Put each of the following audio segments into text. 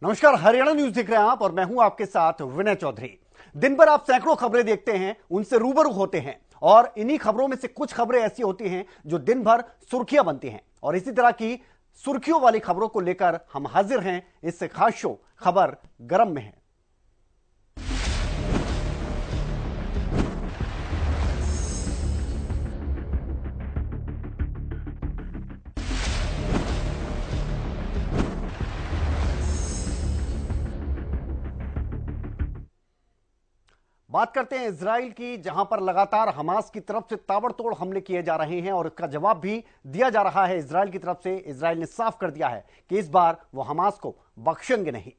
नमस्कार, हरियाणा न्यूज देख रहे हैं आप और मैं हूं आपके साथ विनय चौधरी। दिन भर आप सैकड़ों खबरें देखते हैं, उनसे रूबरू होते हैं और इन्हीं खबरों में से कुछ खबरें ऐसी होती हैं जो दिन भर सुर्खियां बनती हैं और इसी तरह की सुर्खियों वाली खबरों को लेकर हम हाजिर हैं इस खास शो खबर गरम में है। बात करते हैं इजराइल की, जहां पर लगातार हमास की तरफ से ताबड़तोड़ हमले किए जा रहे हैं और इसका जवाब भी दिया जा रहा है इजराइल की तरफ से। इजराइल ने साफ कर दिया है कि इस बार वो हमास को बख्शेंगे नहीं।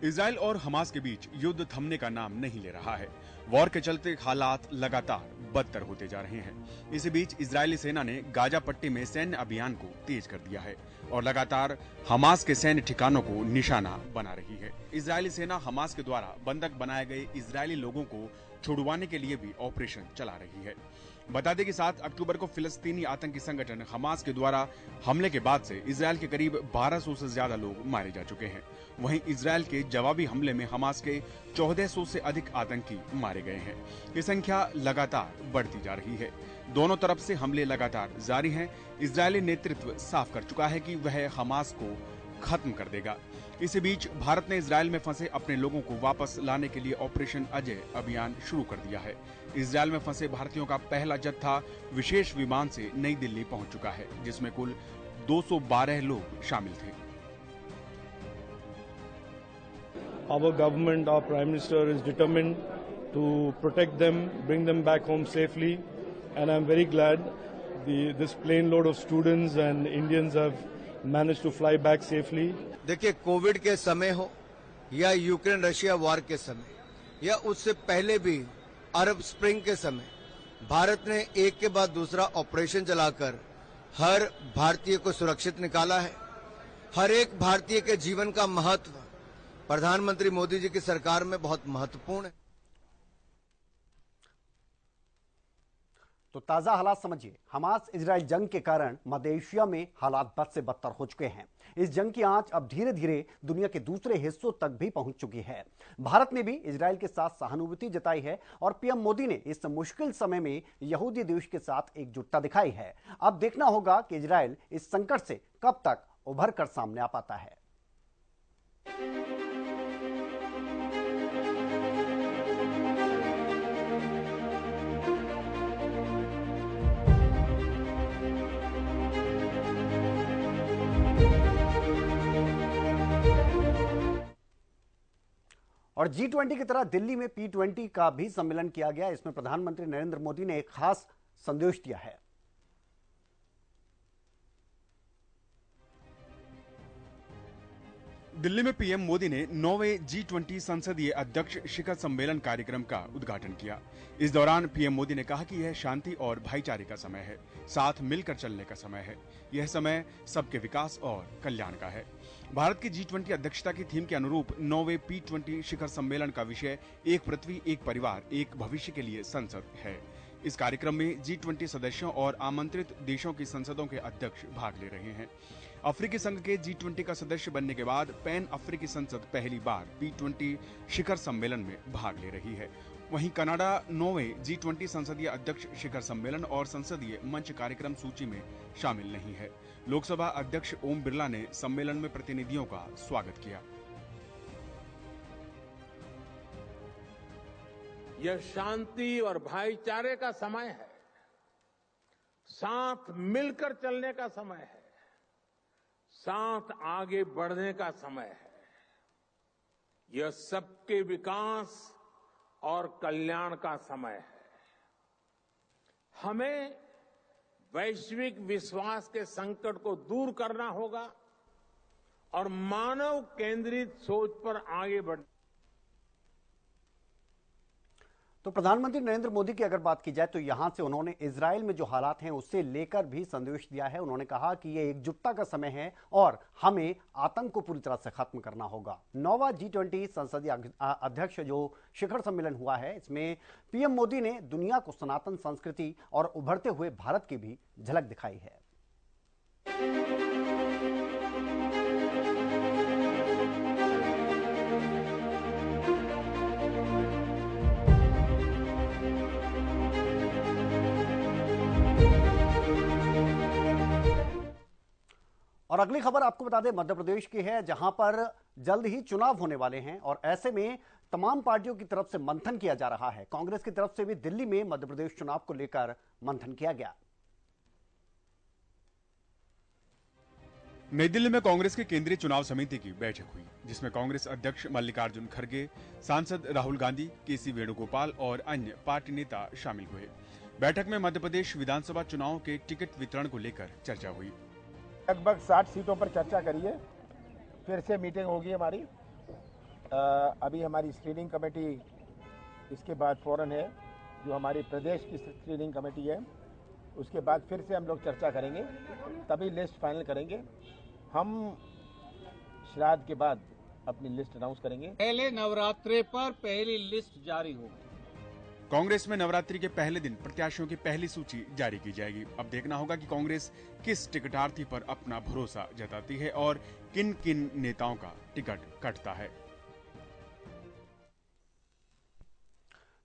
इजराइल और हमास के बीच युद्ध थमने का नाम नहीं ले रहा है। वॉर के चलते हालात लगातार बदतर होते जा रहे हैं। इसी बीच इजरायली सेना ने गाजा पट्टी में सैन्य अभियान को तेज कर दिया है और लगातार हमास के सैन्य ठिकानों को निशाना बना रही है। इजरायली सेना हमास के द्वारा बंधक बनाए गए इजरायली लोगों को छुड़वाने के लिए भी ऑपरेशन चला रही है। बता दें कि 7 अक्टूबर को फिलिस्तीनी आतंकी संगठन हमास के द्वारा हमले के बाद से इजरायल के करीब 1200 से ज्यादा लोग मारे जा चुके हैं। वहीं इजरायल के जवाबी हमले में हमास के 1400 से अधिक आतंकी मारे गए हैं। ये संख्या लगातार बढ़ती जा रही है। दोनों तरफ से हमले लगातार जारी हैं। इजरायली नेतृत्व साफ कर चुका है कि वह हमास को खत्म कर देगा। इसी बीच भारत ने इजरायल में फंसे अपने लोगों को वापस लाने के लिए ऑपरेशन अजय अभियान शुरू कर दिया है। इजरायल में फंसे भारतीयों का पहला जत्था विशेष विमान से नई दिल्ली पहुंच चुका है, जिसमें कुल 212 लोग शामिल थे। Our government, our Prime Minister is determined to protect them, bring them back home safely, and I'm very glad this plane load of students and Indians have managed to fly back safely. देखिए, Covid के समय हो या Ukraine Russia war के समय या उससे पहले भी अरब स्प्रिंग के समय, भारत ने एक के बाद दूसरा ऑपरेशन चलाकर हर भारतीय को सुरक्षित निकाला है। हर एक भारतीय के जीवन का महत्व प्रधानमंत्री मोदी जी की सरकार में बहुत महत्वपूर्ण है। तो ताजा हालात समझिए। हमास इजराइल जंग के कारण मध्य एशिया में हालात बद से बदतर हो चुके हैं। इस जंग की आंच अब धीरे धीरे दुनिया के दूसरे हिस्सों तक भी पहुंच चुकी है। भारत ने भी इजराइल के साथ सहानुभूति जताई है और पीएम मोदी ने इस मुश्किल समय में यहूदी देश के साथ एकजुटता दिखाई है। अब देखना होगा कि इजराइल इस संकट से कब तक उभर कर सामने आ पाता है। और G20 की तरह दिल्ली में P20 का भी सम्मेलन किया गया। इसमें प्रधानमंत्री नरेंद्र मोदी ने एक खास संदेश दिया है। दिल्ली में पीएम मोदी ने 9वें G20 संसदीय अध्यक्ष शिखर सम्मेलन कार्यक्रम का उद्घाटन किया। इस दौरान पीएम मोदी ने कहा कि यह शांति और भाईचारे का समय है, साथ मिलकर चलने का समय है। यह समय सबके विकास और कल्याण का है। भारत की G20 अध्यक्षता की थीम के अनुरूप 9वें P20 शिखर सम्मेलन का विषय एक पृथ्वी, एक परिवार, एक भविष्य के लिए संसद है। इस कार्यक्रम में G20 सदस्यों और आमंत्रित देशों की संसदों के अध्यक्ष भाग ले रहे हैं। अफ्रीकी संघ के G20 का सदस्य बनने के बाद पैन अफ्रीकी संसद पहली बार P20 शिखर सम्मेलन में भाग ले रही है। वहीं कनाडा 9वें G20 संसदीय अध्यक्ष शिखर सम्मेलन और संसदीय मंच कार्यक्रम सूची में शामिल नहीं है। लोकसभा अध्यक्ष ओम बिरला ने सम्मेलन में प्रतिनिधियों का स्वागत किया। यह शांति और भाईचारे का समय है, साथ मिलकर चलने का समय है, साथ आगे बढ़ने का समय है। यह सबके विकास और कल्याण का समय है। हमें वैश्विक विश्वास के संकट को दूर करना होगा और मानव केंद्रित सोच पर आगे बढ़ना। तो प्रधानमंत्री नरेंद्र मोदी की अगर बात की जाए तो यहां से उन्होंने इजराइल में जो हालात हैं उससे लेकर भी संदेश दिया है। उन्होंने कहा कि यह एकजुटता का समय है और हमें आतंक को पूरी तरह से खत्म करना होगा। 9वां G20 संसदीय अध्यक्ष जो शिखर सम्मेलन हुआ है, इसमें पीएम मोदी ने दुनिया को सनातन संस्कृति और उभरते हुए भारत की भी झलक दिखाई है। और अगली खबर आपको बता दें मध्य प्रदेश की है, जहां पर जल्द ही चुनाव होने वाले हैं और ऐसे में तमाम पार्टियों की तरफ से मंथन किया जा रहा है। कांग्रेस की तरफ से भी दिल्ली में मध्य प्रदेश चुनाव को लेकर मंथन किया गया। नई दिल्ली में कांग्रेस की केंद्रीय चुनाव समिति की बैठक हुई, जिसमें कांग्रेस अध्यक्ष मल्लिकार्जुन खड़गे, सांसद राहुल गांधी, केसी वेणुगोपाल और अन्य पार्टी नेता शामिल हुए। बैठक में मध्य प्रदेश विधानसभा चुनाव के टिकट वितरण को लेकर चर्चा हुई। लगभग 60 सीटों पर चर्चा करिए, फिर से मीटिंग होगी हमारी। अभी हमारी स्क्रीनिंग कमेटी इसके बाद फौरन है, जो हमारी प्रदेश की स्क्रीनिंग कमेटी है, उसके बाद फिर से हम लोग चर्चा करेंगे, तभी लिस्ट फाइनल करेंगे। हम श्राद्ध के बाद अपनी लिस्ट अनाउंस करेंगे। पहले नवरात्रि पर पहली लिस्ट जारी होगी। कांग्रेस में नवरात्रि के पहले दिन प्रत्याशियों की पहली सूची जारी की जाएगी। अब देखना होगा कि कांग्रेस किस टिकटार्थी पर अपना भरोसा जताती है और किन किन नेताओं का टिकट कटता है।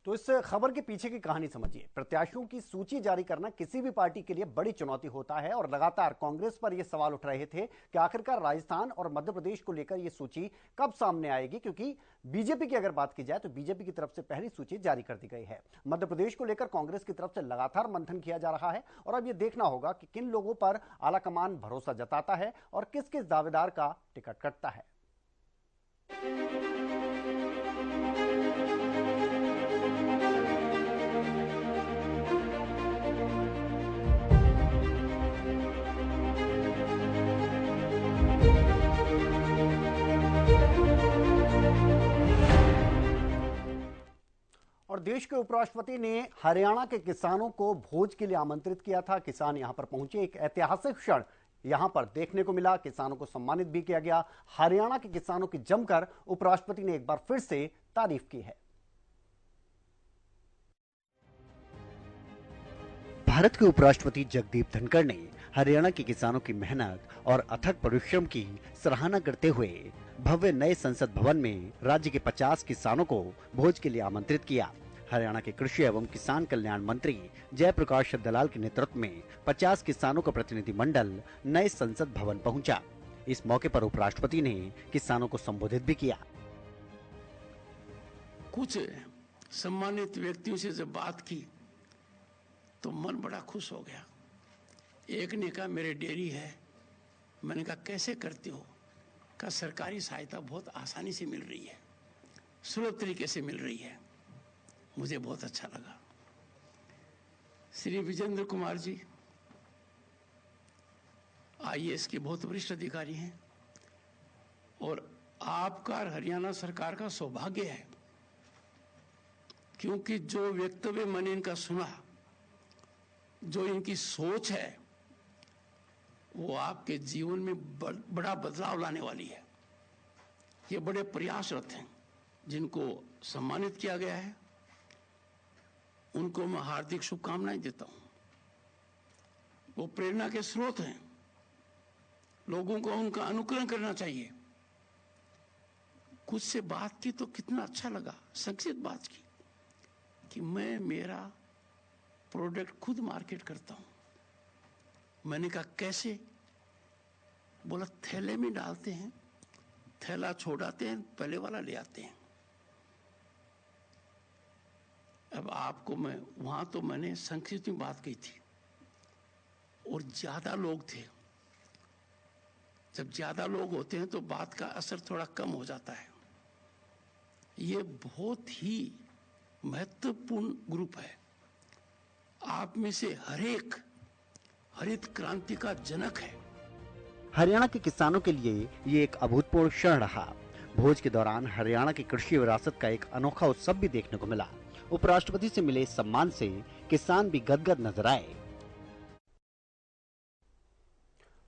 तो इस खबर के पीछे की कहानी समझिए। प्रत्याशियों की सूची जारी करना किसी भी पार्टी के लिए बड़ी चुनौती होता है और लगातार कांग्रेस पर यह सवाल उठ रहे थे कि आखिरकार राजस्थान और मध्य प्रदेश को लेकर यह सूची कब सामने आएगी, क्योंकि बीजेपी की अगर बात की जाए तो बीजेपी की तरफ से पहली सूची जारी कर दी गई है। मध्य प्रदेश को लेकर कांग्रेस की तरफ से लगातार मंथन किया जा रहा है और अब यह देखना होगा कि किन लोगों पर आलाकमान भरोसा जताता है और किस किस दावेदार का टिकट कटता है। और देश के उपराष्ट्रपति ने हरियाणा के किसानों को भोज के लिए आमंत्रित किया था। किसान यहां पर पहुंचे, एक ऐतिहासिक क्षण यहां पर देखने को मिला। किसानों को सम्मानित भी किया गया। हरियाणा के किसानों की जमकर उपराष्ट्रपति ने एक बार फिर से तारीफ की है। भारत के उपराष्ट्रपति जगदीप धनखड़ ने हरियाणा के किसानों की मेहनत और अथक परिश्रम की सराहना करते हुए भव्य नए संसद भवन में राज्य के 50 किसानों को भोज के लिए आमंत्रित किया। हरियाणा के कृषि एवं किसान कल्याण मंत्री जयप्रकाश दलाल के नेतृत्व में 50 किसानों का प्रतिनिधिमंडल नए संसद भवन पहुंचा। इस मौके पर उपराष्ट्रपति ने किसानों को संबोधित भी किया। कुछ सम्मानित व्यक्तियों से जब बात की तो मन बड़ा खुश हो गया। एक ने कहा मेरे डेयरी है। मैंने कहा कैसे करते हो? का सरकारी सहायता बहुत आसानी से मिल रही है, सुलभ तरीके से मिल रही है। मुझे बहुत अच्छा लगा। श्री विजेंद्र कुमार जी IAS के बहुत वरिष्ठ अधिकारी हैं और आपका हरियाणा सरकार का सौभाग्य है, क्योंकि जो वक्तव्य मैंने इनका सुना, जो इनकी सोच है, वो आपके जीवन में बड़ा बदलाव लाने वाली है। ये बड़े प्रयासरत हैं, जिनको सम्मानित किया गया है, उनको मैं हार्दिक शुभकामनाएं देता हूं। वो प्रेरणा के स्रोत हैं। लोगों को उनका अनुकरण करना चाहिए। कुछ से बात की तो कितना अच्छा लगा, संक्षिप्त बात की कि मैं मेरा प्रोडक्ट खुद मार्केट करता हूं। मैंने कहा कैसे? बोला थैले में डालते हैं, थैला छोड़ाते हैं, पहले वाला ले आते हैं। अब आपको मैं वहां तो मैंने संक्षिप्त में बात कही थी और ज्यादा लोग थे। जब ज्यादा लोग होते हैं तो बात का असर थोड़ा कम हो जाता है। ये बहुत ही महत्वपूर्ण ग्रुप है। आप में से हरेक हरित क्रांति का जनक है। हरियाणा के किसानों के लिए ये एक अभूतपूर्व क्षण रहा। भोज के दौरान हरियाणा की कृषि विरासत का एक अनोखा उत्सव भी देखने को मिला। उपराष्ट्रपति से मिले सम्मान से किसान भी गदगद नजर आए।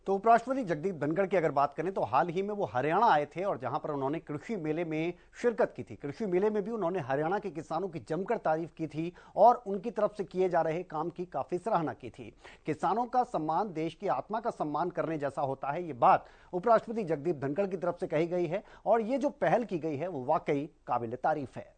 तो उपराष्ट्रपति जगदीप धनखड़ की अगर बात करें तो हाल ही में वो हरियाणा आए थे और जहां पर उन्होंने कृषि मेले में शिरकत की थी। कृषि मेले में भी उन्होंने हरियाणा के किसानों की जमकर तारीफ की थी और उनकी तरफ से किए जा रहे काम की काफी सराहना की थी। किसानों का सम्मान देश की आत्मा का सम्मान करने जैसा होता है, ये बात उपराष्ट्रपति जगदीप धनखड़ की तरफ से कही गई है और ये जो पहल की गई है वो वाकई काबिल तारीफ है।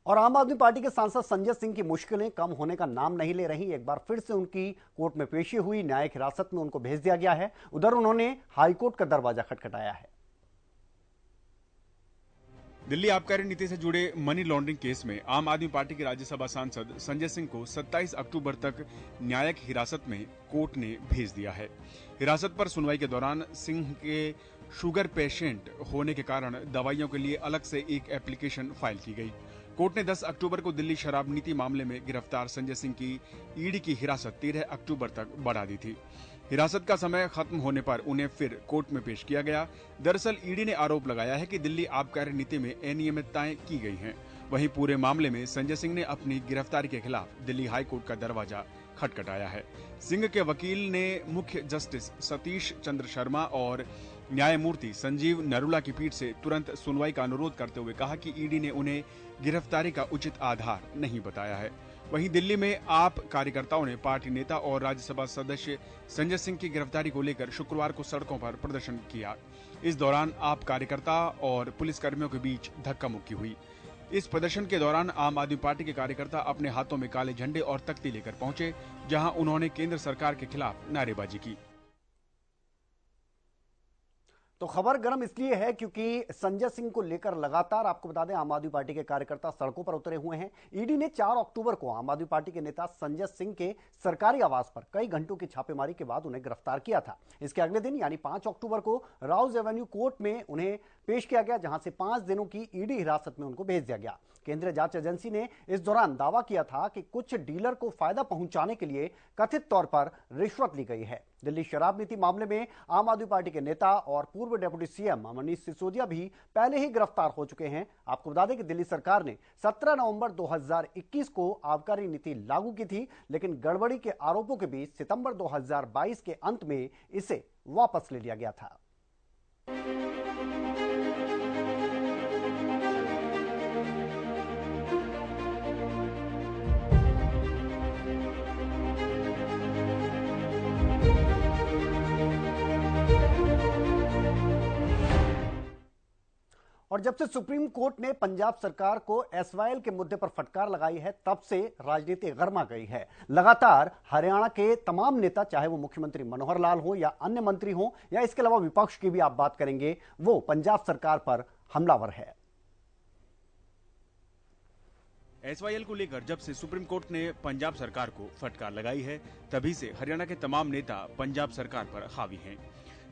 और आम आदमी पार्टी के सांसद संजय सिंह की मुश्किलें कम होने का नाम नहीं ले रही। एक बार फिर से उनकी कोर्ट में पेशी हुई, न्यायिक हिरासत में उनको भेज दिया गया है। उधर उन्होंने हाईकोर्ट का दरवाजा खटखटाया है। दिल्ली आबकारी नीति से जुड़े मनी लॉन्ड्रिंग केस में आम आदमी पार्टी के राज्यसभा सांसद संजय सिंह को 27 अक्टूबर तक न्यायिक हिरासत में कोर्ट ने भेज दिया है। हिरासत पर सुनवाई के दौरान सिंह के शुगर पेशेंट होने के कारण दवाइयों के लिए अलग से एक एप्लीकेशन फाइल की गई। कोर्ट ने 10 अक्टूबर को दिल्ली शराब नीति मामले में गिरफ्तार संजय सिंह की ईडी की हिरासत 13 अक्टूबर तक बढ़ा दी थी। हिरासत का समय खत्म होने पर उन्हें फिर कोर्ट में पेश किया गया। दरअसल ईडी ने आरोप लगाया है कि दिल्ली आबकारी नीति में अनियमितताएं की गई हैं। वहीं पूरे मामले में संजय सिंह ने अपनी गिरफ्तारी के खिलाफ दिल्ली हाईकोर्ट का दरवाजा खटखटाया है। सिंह के वकील ने मुख्य जस्टिस सतीश चंद्र शर्मा और न्यायमूर्ति संजीव नरूला की पीठ से तुरंत सुनवाई का अनुरोध करते हुए कहा कि ईडी ने उन्हें गिरफ्तारी का उचित आधार नहीं बताया है। वहीं दिल्ली में आप कार्यकर्ताओं ने पार्टी नेता और राज्यसभा सदस्य संजय सिंह की गिरफ्तारी को लेकर शुक्रवार को सड़कों पर प्रदर्शन किया। इस दौरान आप कार्यकर्ता और पुलिसकर्मियों के बीच धक्का मुक्की हुई। इस प्रदर्शन के दौरान आम आदमी पार्टी के कार्यकर्ता अपने हाथों में काले झंडे और तख्ती लेकर पहुंचे, जहां उन्होंने केंद्र सरकार के खिलाफ नारेबाजी की। तो खबर गर्म इसलिए है क्योंकि संजय सिंह को लेकर लगातार आपको बता दें आम आदमी पार्टी के कार्यकर्ता सड़कों पर उतरे हुए हैं। ईडी ने 4 अक्टूबर को आम आदमी पार्टी के नेता संजय सिंह के सरकारी आवास पर कई घंटों की छापेमारी के बाद उन्हें गिरफ्तार किया था। इसके अगले दिन यानी 5 अक्टूबर को राउज एवेन्यू कोर्ट में उन्हें पेश किया गया, जहां से 5 दिनों की ईडी हिरासत में उनको भेज दिया गया। केंद्रीय जांच एजेंसी ने इस दौरान दावा किया था कि कुछ डीलर को फायदा पहुंचाने के लिए कथित तौर पर रिश्वत ली गई है। दिल्ली शराब नीति मामले में आम आदमी पार्टी के नेता और पूर्व डिप्टी सीएम मनीष सिसोदिया भी पहले ही गिरफ्तार हो चुके हैं। आपको बता दें कि दिल्ली सरकार ने 17 नवंबर 2021 को आबकारी नीति लागू की थी, लेकिन गड़बड़ी के आरोपों के बीच सितंबर 2022 के अंत में इसे वापस ले लिया गया था। और जब से सुप्रीम कोर्ट ने पंजाब सरकार को एसवाईएल के मुद्दे पर फटकार लगाई है, तब से राजनीति गर्मा गई है। लगातार हरियाणा के तमाम नेता, चाहे वो मुख्यमंत्री मनोहर लाल हो या अन्य मंत्री हो या इसके अलावा विपक्ष की भी आप बात करेंगे, वो पंजाब सरकार पर हमलावर है। एसवाईएल को लेकर जब से सुप्रीम कोर्ट ने पंजाब सरकार को फटकार लगाई है, तभी से हरियाणा के तमाम नेता पंजाब सरकार पर हावी हैं।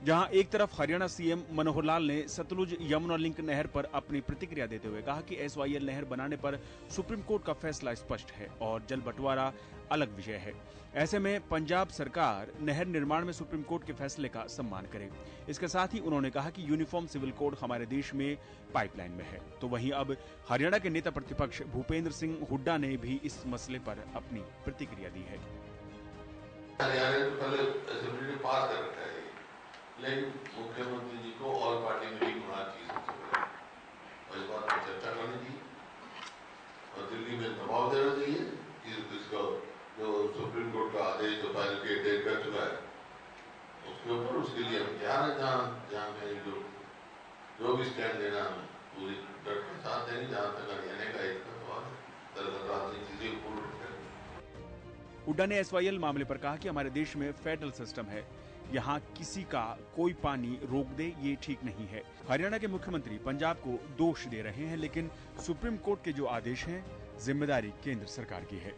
जहां एक तरफ हरियाणा सीएम मनोहर लाल ने सतलुज यमुना लिंक नहर पर अपनी प्रतिक्रिया देते हुए कहा कि एसवाईएल नहर बनाने पर सुप्रीम कोर्ट का फैसला स्पष्ट है और जल बंटवारा अलग विषय है। ऐसे में पंजाब सरकार नहर निर्माण में सुप्रीम कोर्ट के फैसले का सम्मान करे। इसके साथ ही उन्होंने कहा कि यूनिफॉर्म सिविल कोड हमारे देश में पाइपलाइन में है। तो वहीं अब हरियाणा के नेता प्रतिपक्ष भूपेंद्र सिंह हुड्डा ने भी इस मसले पर अपनी प्रतिक्रिया दी है। लेकिन मुख्यमंत्री जी को और पार्टी मीटिंग होना चाहिए और इस बात पर चर्चा करनी चाहिए और दिल्ली में दबाव देना चाहिए कि इसको जो सुप्रीम कोर्ट का आदेश जो फाइनल के डेट कर चुका है उसके ऊपर, उसके लिए हम तैयार है। जहाँ में जो भी स्टैंड लेना है पूरी डट के साथ देंगे। जहाँ तक हरियाणा का एक सवाल है, राजनीति चीजें पूर्ण करेंगे। हुड्डा ने एसवाईएल मामले पर कहा कि हमारे देश में फेडरल सिस्टम है, यहाँ किसी का कोई पानी रोक दे ये ठीक नहीं है। हरियाणा के मुख्यमंत्री पंजाब को दोष दे रहे हैं, लेकिन सुप्रीम कोर्ट के जो आदेश हैं, जिम्मेदारी केंद्र सरकार की है।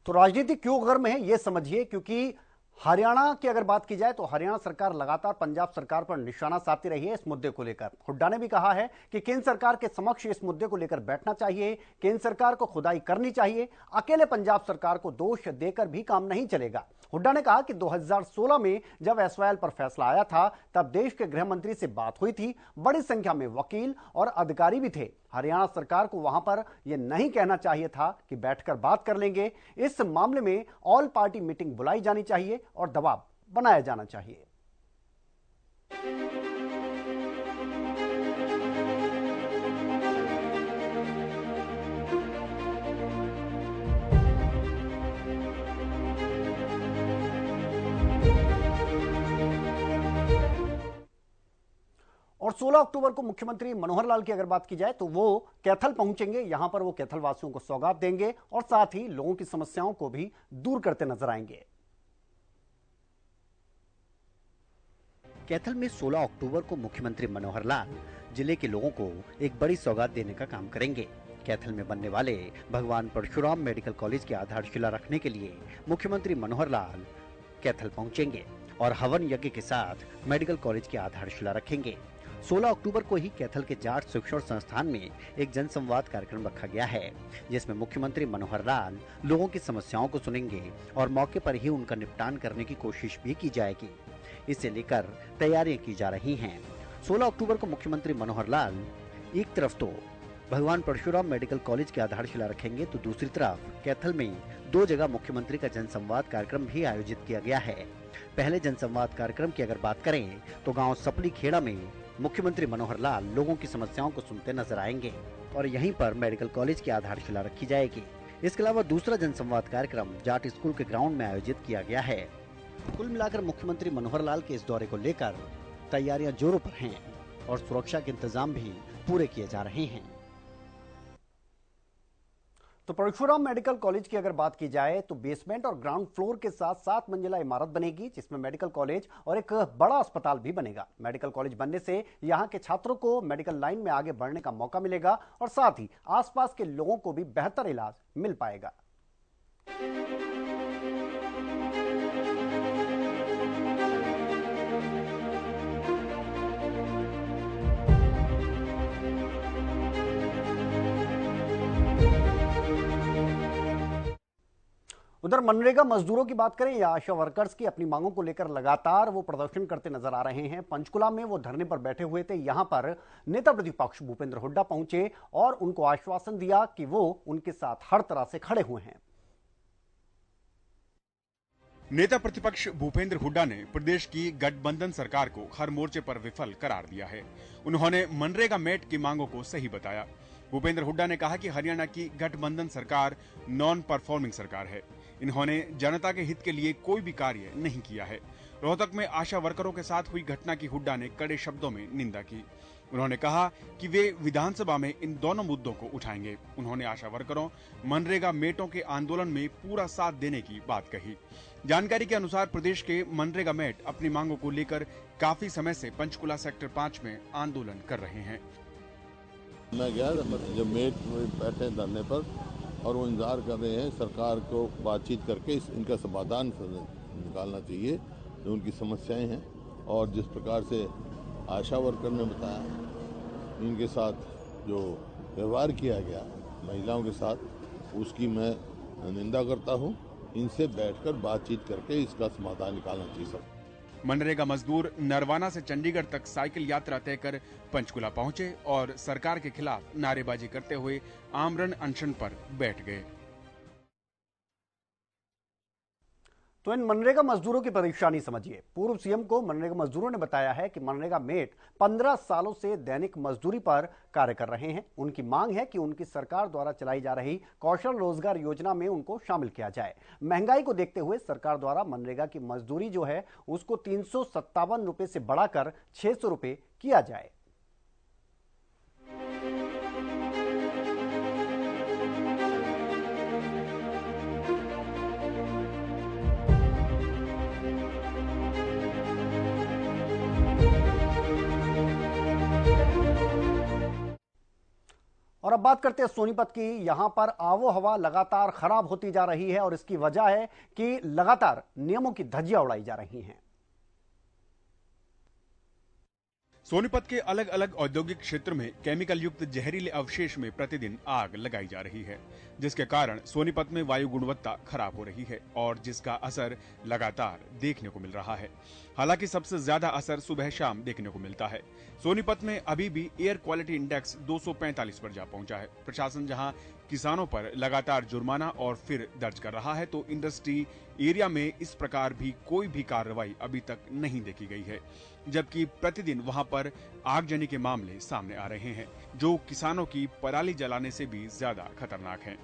तो राजनीति क्यों गर्म है ये समझिए, क्योंकि हरियाणा की अगर बात की जाए तो हरियाणा सरकार लगातार पंजाब सरकार पर निशाना साधती रही है इस मुद्दे को लेकर। हुड्डा ने भी कहा है कि केंद्र सरकार के समक्ष इस मुद्दे को लेकर बैठना चाहिए, केंद्र सरकार को खुदाई करनी चाहिए, अकेले पंजाब सरकार को दोष देकर भी काम नहीं चलेगा। हुड्डा ने कहा कि 2016 में जब एसवाईएल पर फैसला आया था तब देश के गृह मंत्री से बात हुई थी, बड़ी संख्या में वकील और अधिकारी भी थे। हरियाणा सरकार को वहां पर यह नहीं कहना चाहिए था कि बैठकर बात कर लेंगे। इस मामले में ऑल पार्टी मीटिंग बुलाई जानी चाहिए और दबाव बनाया जाना चाहिए। और 16 अक्टूबर को मुख्यमंत्री मनोहर लाल की अगर बात की जाए तो वो कैथल पहुंचेंगे। यहां पर वो कैथल वासियों को सौगात देंगे और साथ ही लोगों की समस्याओं को भी दूर करते नजर आएंगे। कैथल में 16 अक्टूबर को मुख्यमंत्री मनोहर लाल जिले के लोगों को एक बड़ी सौगात देने का काम करेंगे। कैथल में बनने वाले भगवान परशुराम मेडिकल कॉलेज की आधारशिला रखने के लिए मुख्यमंत्री मनोहर लाल कैथल पहुंचेंगे और हवन यज्ञ के साथ मेडिकल कॉलेज की आधारशिला रखेंगे। 16 अक्टूबर को ही कैथल के जाट शिक्षण संस्थान में एक जनसंवाद कार्यक्रम रखा गया है, जिसमें मुख्यमंत्री मनोहर लाल लोगों की समस्याओं को सुनेंगे और मौके पर ही उनका निपटान करने की कोशिश भी की जाएगी। इसे लेकर तैयारियां की जा रही हैं। 16 अक्टूबर को मुख्यमंत्री मनोहर लाल एक तरफ तो भगवान परशुराम मेडिकल कॉलेज की आधारशिला रखेंगे तो दूसरी तरफ कैथल में 2 जगह मुख्यमंत्री का जनसंवाद कार्यक्रम भी आयोजित किया गया है। पहले जनसंवाद कार्यक्रम की अगर बात करें तो गांव सपली खेड़ा में मुख्यमंत्री मनोहर लाल लोगों की समस्याओं को सुनते नजर आएंगे और यहीं पर मेडिकल कॉलेज की आधारशिला रखी जाएगी। इसके अलावा दूसरा जनसंवाद कार्यक्रम जाट स्कूल के ग्राउंड में आयोजित किया गया है। कुल मिलाकर मुख्यमंत्री मनोहर लाल के इस दौरे को लेकर तैयारियां जोरों पर हैं और सुरक्षा के इंतजाम भी पूरे किए जा रहे हैं। तो परशुराम मेडिकल कॉलेज की अगर बात की जाए तो बेसमेंट और ग्राउंड फ्लोर के साथ 7 मंजिला इमारत बनेगी, जिसमें मेडिकल कॉलेज और एक बड़ा अस्पताल भी बनेगा। मेडिकल कॉलेज बनने से यहां के छात्रों को मेडिकल लाइन में आगे बढ़ने का मौका मिलेगा और साथ ही आसपास के लोगों को भी बेहतर इलाज मिल पाएगा। उधर मनरेगा मजदूरों की बात करें या आशा वर्कर्स की, अपनी मांगों को लेकर लगातार वो प्रदर्शन करते नजर आ रहे हैं। पंचकुला में वो धरने पर बैठे हुए थे। यहां पर नेता प्रतिपक्ष भूपेंद्र हुड्डा पहुंचे और उनको आश्वासन दिया कि वो उनके साथ हर तरह से खड़े हुए हैं। नेता प्रतिपक्ष भूपेंद्र हुड्डा ने प्रदेश की गठबंधन सरकार को हर मोर्चे पर विफल करार दिया है। उन्होंने मनरेगा मेट की मांगों को सही बताया। भूपेंद्र हुड्डा ने कहा कि हरियाणा की गठबंधन सरकार नॉन परफॉर्मिंग सरकार है। इन्होंने जनता के हित के लिए कोई भी कार्य नहीं किया है। रोहतक में आशा वर्करों के साथ हुई घटना की हुड्डा ने कड़े शब्दों में निंदा की। उन्होंने कहा कि वे विधानसभा में इन दोनों मुद्दों को उठाएंगे। उन्होंने आशा वर्करों, मनरेगा मेटों के आंदोलन में पूरा साथ देने की बात कही। जानकारी के अनुसार प्रदेश के मनरेगा मेट अपनी मांगों को लेकर काफी समय से पंचकुला सेक्टर 5 में आंदोलन कर रहे हैं। मैं गया जब मेट बैठे धरने पर और वो इंतजार कर रहे हैं सरकार को बातचीत करके इनका समाधान निकालना चाहिए जो उनकी समस्याएं हैं। और जिस प्रकार से आशा वर्कर ने बताया, इनके साथ जो व्यवहार किया गया महिलाओं के साथ, उसकी मैं निंदा करता हूं। इनसे बैठकर बातचीत करके इसका समाधान निकालना चाहिए सब। मनरेगा मजदूर नरवाना से चंडीगढ़ तक साइकिल यात्रा तय कर पंचकुला पहुंचे और सरकार के खिलाफ नारेबाजी करते हुए आमरण अनशन पर बैठ गए। तो इन मनरेगा मजदूरों की परेशानी समझिए। पूर्व सीएम को मनरेगा मजदूरों ने बताया है कि मनरेगा मेट 15 सालों से दैनिक मजदूरी पर कार्य कर रहे हैं। उनकी मांग है कि उनकी सरकार द्वारा चलाई जा रही कौशल रोजगार योजना में उनको शामिल किया जाए। महंगाई को देखते हुए सरकार द्वारा मनरेगा की मजदूरी जो है उसको 357 रुपए से बढ़ाकर 600 रुपए किया जाए। और अब बात करते हैं सोनीपत की। यहां पर आवो हवा लगातार खराब होती जा रही है और इसकी वजह है कि लगातार नियमों की धज्जियां उड़ाई जा रही हैं। सोनीपत के अलग अलग औद्योगिक क्षेत्र में केमिकल युक्त जहरीले अवशेष में प्रतिदिन आग लगाई जा रही है, जिसके कारण सोनीपत में वायु गुणवत्ता खराब हो रही है और जिसका असर लगातार देखने को मिल रहा है। हालांकि सबसे ज्यादा असर सुबह शाम देखने को मिलता है। सोनीपत में अभी भी एयर क्वालिटी इंडेक्स 245 पर जा पहुंचा है। प्रशासन जहां किसानों पर लगातार जुर्माना और फिर दर्ज कर रहा है, तो इंडस्ट्री एरिया में इस प्रकार भी कोई भी कार्रवाई अभी तक नहीं देखी गई है, जबकि प्रतिदिन वहां पर आगजनी के मामले सामने आ रहे हैं, जो किसानों की पराली जलाने से भी ज्यादा खतरनाक हैं।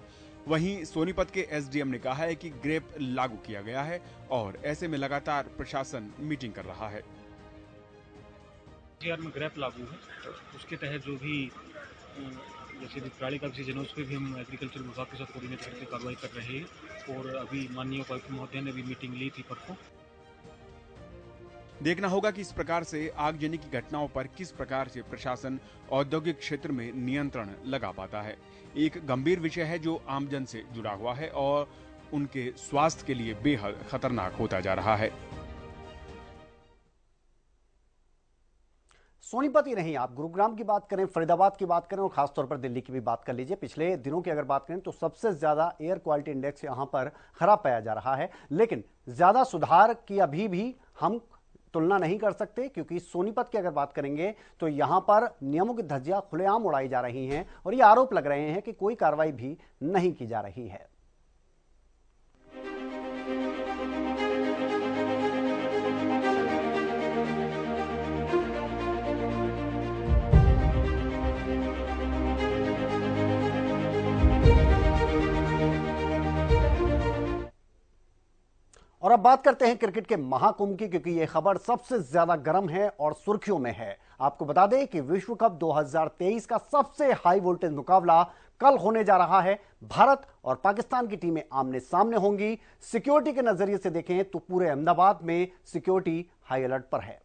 वहीं सोनीपत के एसडीएम ने कहा है कि ग्रेप लागू किया गया है और ऐसे में लगातार प्रशासन मीटिंग कर रहा है। में ग्रेप लागू है, उसके तहत जो भी जैसे भी पराली का सीजन है उस पर भी हम एग्रीकल्चर विभाग के साथ कोऑर्डिनेट करके कार्रवाई कर रहे हैं और अभी माननीय उपायुक्त महोदय ने भी मीटिंग ली थी परसों। देखना होगा कि इस प्रकार से आगजनी की घटनाओं पर किस प्रकार से प्रशासन औद्योगिक क्षेत्र में नियंत्रण लगा पाता है। एक गंभीर विषय है जो आमजन से जुड़ा हुआ है और उनके स्वास्थ्य के लिए बेहद खतरनाक होता जा रहा है। सोनीपत ही नहीं, आप गुरुग्राम की बात करें, फरीदाबाद की बात करें और खासतौर पर दिल्ली की भी बात कर लीजिए। पिछले दिनों की अगर बात करें तो सबसे ज्यादा एयर क्वालिटी इंडेक्स यहां पर खराब पाया जा रहा है, लेकिन ज्यादा सुधार की अभी भी हम तुलना नहीं कर सकते, क्योंकि सोनीपत की अगर बात करेंगे तो यहां पर नियमों की धज्जियां खुलेआम उड़ाई जा रही हैं और ये आरोप लग रहे हैं कि कोई कार्रवाई भी नहीं की जा रही है। और अब बात करते हैं क्रिकेट के महाकुंभ की, क्योंकि यह खबर सबसे ज्यादा गर्म है और सुर्खियों में है। आपको बता दें कि विश्व कप 2023 का सबसे हाई वोल्टेज मुकाबला कल होने जा रहा है। भारत और पाकिस्तान की टीमें आमने सामने होंगी। सिक्योरिटी के नजरिए से देखें तो पूरे अहमदाबाद में सिक्योरिटी हाई अलर्ट पर है।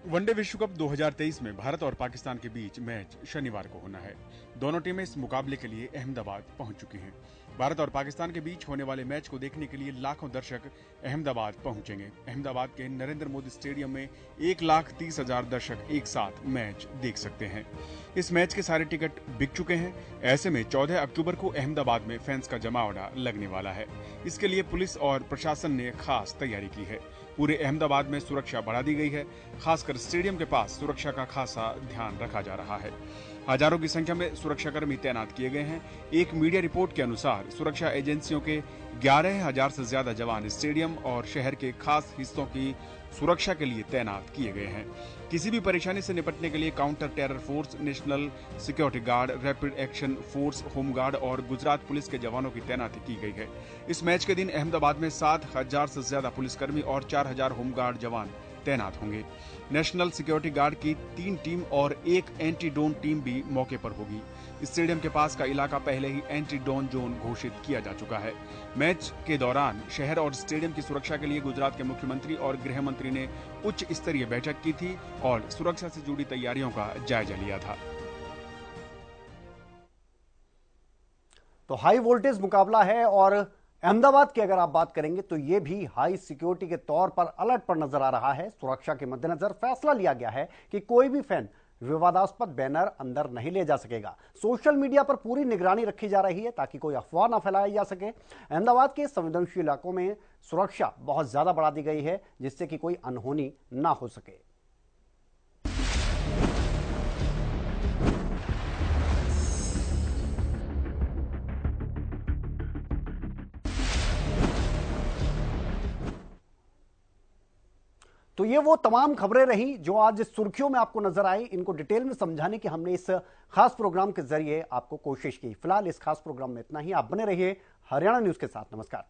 वनडे विश्व कप 2023 में भारत और पाकिस्तान के बीच मैच शनिवार को होना है। दोनों टीमें इस मुकाबले के लिए अहमदाबाद पहुंच चुकी हैं। भारत और पाकिस्तान के बीच होने वाले मैच को देखने के लिए लाखों दर्शक अहमदाबाद पहुंचेंगे। अहमदाबाद के नरेंद्र मोदी स्टेडियम में 1,30,000 दर्शक एक साथ मैच देख सकते हैं। इस मैच के सारे टिकट बिक चुके हैं। ऐसे में 14 अक्टूबर को अहमदाबाद में फैंस का जमावड़ा लगने वाला है। इसके लिए पुलिस और प्रशासन ने खास तैयारी की है। पूरे अहमदाबाद में सुरक्षा बढ़ा दी गई है। खासकर स्टेडियम के पास सुरक्षा का खासा ध्यान रखा जा रहा है। हजारों की संख्या में सुरक्षाकर्मी तैनात किए गए हैं। एक मीडिया रिपोर्ट के अनुसार सुरक्षा एजेंसियों के 11,000 से ज्यादा जवान स्टेडियम और शहर के खास हिस्सों की सुरक्षा के लिए तैनात किए गए हैं। किसी भी परेशानी से निपटने के लिए counter terror force, national security guard, rapid action force, home guard और गुजरात पुलिस के जवानों की तैनाती की गई है। इस मैच के दिन अहमदाबाद में 7,000 से ज्यादा पुलिसकर्मी और 4,000 होमगार्ड जवान तैनात होंगे। नेशनल सिक्योरिटी गार्ड की 3 टीम और 1 एंटी ड्रोन टीम भी मौके पर होगी। स्टेडियम के पास का इलाका पहले ही एंटी ड्रोन जोन घोषित किया जा चुका है। मैच के दौरान शहर और स्टेडियम की सुरक्षा के लिए गुजरात के मुख्यमंत्री और गृह मंत्री ने उच्च स्तरीय बैठक की थी और सुरक्षा से जुड़ी तैयारियों का जायजा लिया था। तो हाई वोल्टेज मुकाबला है और अहमदाबाद की अगर आप बात करेंगे तो यह भी हाई सिक्योरिटी के तौर पर अलर्ट पर नजर आ रहा है। सुरक्षा के मद्देनजर फैसला लिया गया है कि कोई भी फैन विवादास्पद बैनर अंदर नहीं ले जा सकेगा। सोशल मीडिया पर पूरी निगरानी रखी जा रही है ताकि कोई अफवाह ना फैलाई जा सके। अहमदाबाद के संवेदनशील इलाकों में सुरक्षा बहुत ज्यादा बढ़ा दी गई है, जिससे कि कोई अनहोनी ना हो सके। तो ये वो तमाम खबरें रही जो आज सुर्खियों में आपको नजर आई। इनको डिटेल में समझाने की हमने इस खास प्रोग्राम के जरिए आपको कोशिश की। फिलहाल इस खास प्रोग्राम में इतना ही। आप बने रहिए हरियाणा न्यूज के साथ। नमस्कार।